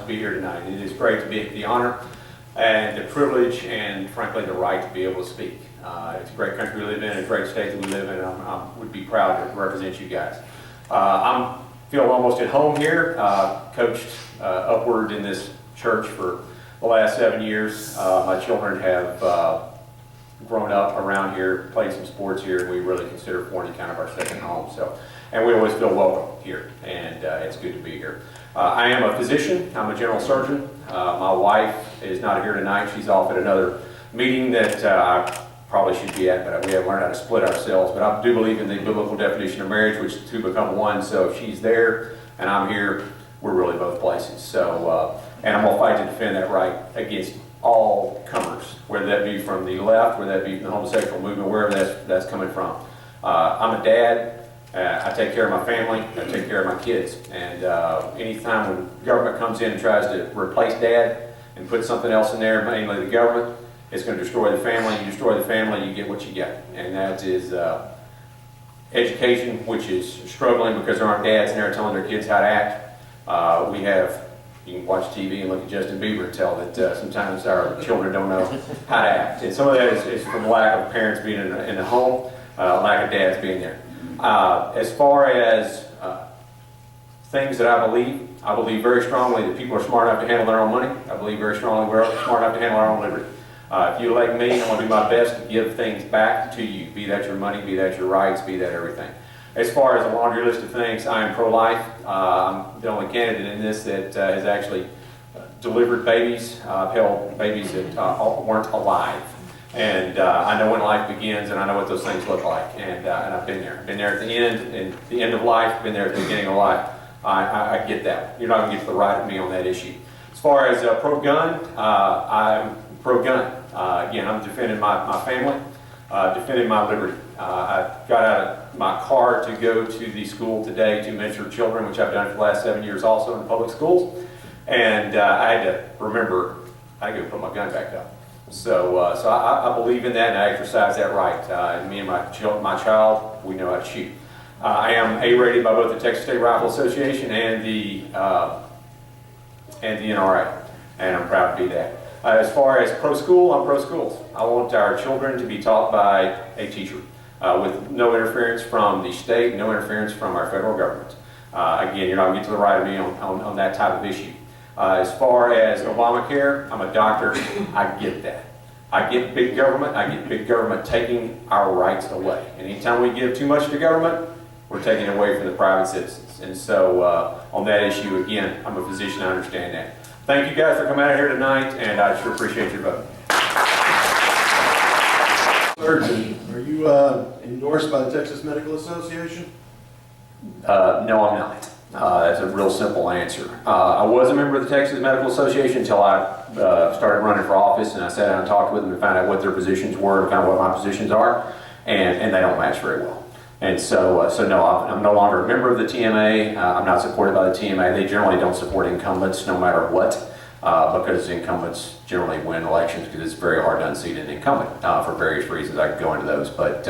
to be here tonight. It is great to be the honor and the privilege and frankly the right to be able to speak. It's a great country we live in, a great state that we live in, and I would be proud to represent you guys. I feel almost at home here. Coached upward in this church for the last 7 years. My children have grown up around here, played some sports here, and we really consider Forney kind of our second home. So, and we always feel welcome here, and it's good to be here. I am a physician. I'm a general surgeon. My wife is not here tonight. She's off at another meeting that I probably should be at, but we have learned how to split ourselves. But I do believe in the biblical definition of marriage, which is two become one. So if she's there and I'm here, we're really both places. So, and I'm going to fight to defend that right against all comers, whether that be from the left, whether that be from the homosexual movement, wherever that's coming from. I'm a dad. I take care of my family. I take care of my kids. And anytime when government comes in and tries to replace dad and put something else in there, mainly the government, it's going to destroy the family. You destroy the family, you get what you get. And that is education, which is struggling because there aren't dads in there telling their kids how to act. You can watch TV and look at Justin Bieber and tell that sometimes our children don't know how to act. And some of that is from lack of parents being in the home, lack of dads being there. As far as things that I believe very strongly that people are smart enough to handle their own money. I believe very strongly we're smart enough to handle our own liberty. If you elect me, I'm going to do my best to give things back to you, be that your money, be that your rights, be that everything. As far as a laundry list of things, I am pro-life. I'm the only candidate in this that has actually delivered babies. I've held babies that weren't alive. And I know when life begins, and I know what those things look like. And I've been there. Been there at the end of life, been there at the beginning of life. I get that. You're not going to get to the right of me on that issue. As far as pro-gun, I'm pro-gun. Again, I'm defending my family, defending my liberty. I got out of my car to go to the school today to mentor children, which I've done for the last 7 years also in public schools. And I had to remember, I got to put my gun back up. So I believe in that, and I exercise that right. Me and my child, we know how to shoot. I am A-rated by both the Texas State Rifle Association and the NRA, and I'm proud to be that. As far as pro-school, I'm pro-schools. I want our children to be taught by a teacher with no interference from the state, no interference from our federal government. Again, you're not going to get to the right of me on that type of issue. As far as Obamacare, I'm a doctor. I get that. I get big government. I get big government taking our rights away. And anytime we give too much to government, we're taking away from the private citizens. And so on that issue, again, I'm a physician. I understand that. Thank you guys for coming out here tonight, and I sure appreciate your vote. Surgeon, are you endorsed by the Texas Medical Association? No, I'm not. That's a real simple answer. I was a member of the Texas Medical Association until I started running for office, and I sat down and talked with them to find out what their positions were and kind of what my positions are, and they don't match very well. And so no, I'm no longer a member of the TMA. I'm not supported by the TMA. They generally don't support incumbents no matter what, because incumbents generally win elections because it's very hard to unseat an incumbent for various reasons. I could go into those, but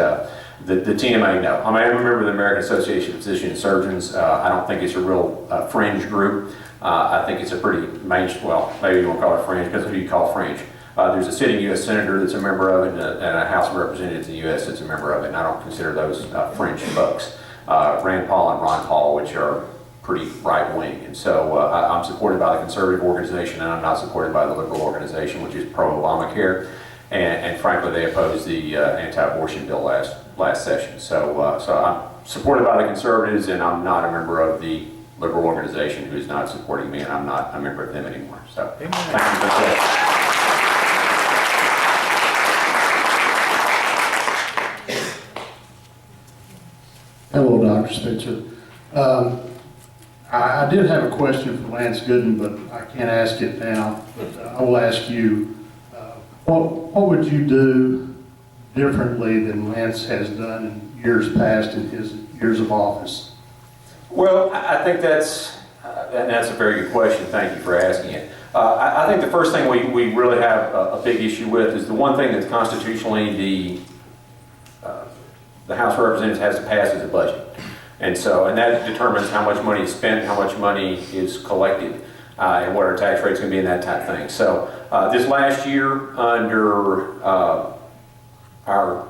the TMA, no. I am a member of the American Association of Physicians and Surgeons. I don't think it's a real fringe group. I think it's a pretty mainstream, well, maybe you won't call it fringe because who do you call fringe? There's a sitting U.S. Senator that's a member of it, and a House of Representatives in the U.S. that's a member of it, and I don't consider those fringe folks. Rand Paul and Ron Paul, which are pretty right-wing, and so I'm supported by the conservative organization, and I'm not supported by the liberal organization, which is pro-Obamacare, and frankly, they opposed the anti-abortion bill last session. So I'm supported by the conservatives, and I'm not a member of the liberal organization who is not supporting me, and I'm not a member of them anymore. So thank you for that. Hello, Dr. Spitzer. I did have a question for Lance Gooden, but I can't ask it now. But I will ask you, what would you do differently than Lance has done in years past in his years of office? Well, I think that's a very good question. Thank you for asking it. I think the first thing we really have a big issue with is the one thing that's constitutionally the House of Representatives has to pass is a budget. And that determines how much money is spent, how much money is collected. and what our tax rate's going to be and that type of thing. So this last year, under our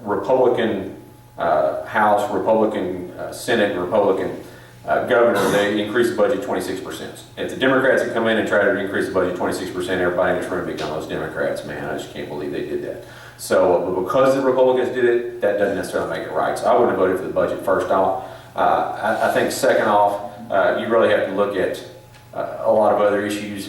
Republican House, Republican Senate, and Republican governor, they increased the budget 26%. If the Democrats had come in and tried to increase the budget 26%, everybody in this room would become those Democrats. Man, I just can't believe they did that. So because the Republicans did it, that doesn't necessarily make it right. So I wouldn't have voted for the budget first off. I think second off, you really have to look at a lot of other issues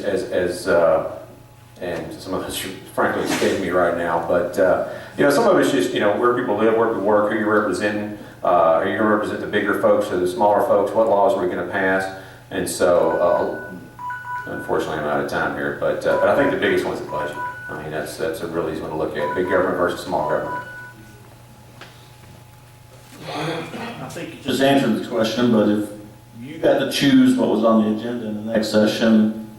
and some of those frankly escape me right now. But some of it's just where people live, where people work, who you're representing. Are you going to represent the bigger folks or the smaller folks? What laws are we going to pass? And so, unfortunately, I'm out of time here. But I think the biggest one's the budget. I mean, that's a really easy one to look at: big government versus small government. I think you just answered this question, but if you got to choose what was on the agenda in the next session,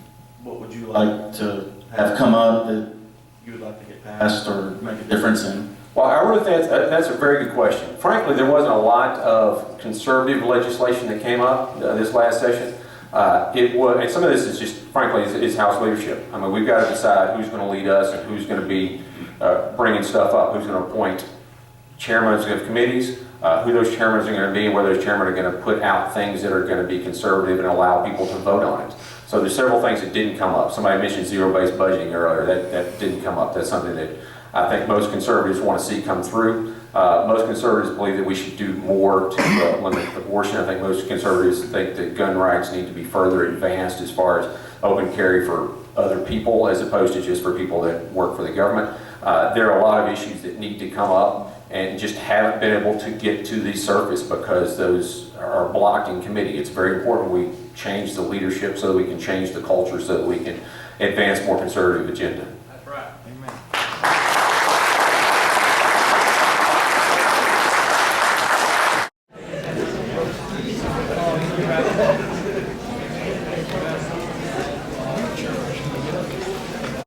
what would you like to have come up that you would like to get passed or make a difference in? Well, I really think that's a very good question. Frankly, there wasn't a lot of conservative legislation that came up this last session. And some of this is just, frankly, is House leadership. I mean, we've got to decide who's going to lead us and who's going to be bringing stuff up, who's going to appoint chairmen of committees, who those chairmen are going to be, and whether those chairmen are going to put out things that are going to be conservative and allow people to vote on it. So there's several things that didn't come up. Somebody mentioned zero-based budgeting earlier. That didn't come up. That's something that I think most conservatives want to see come through. Most conservatives believe that we should do more to limit abortion. I think most conservatives think that gun rights need to be further advanced as far as open carry for other people as opposed to just for people that work for the government. There are a lot of issues that need to come up and just haven't been able to get to the surface because those are blocked in committee. It's very important we change the leadership so that we can change the culture so that we can advance more conservative agenda.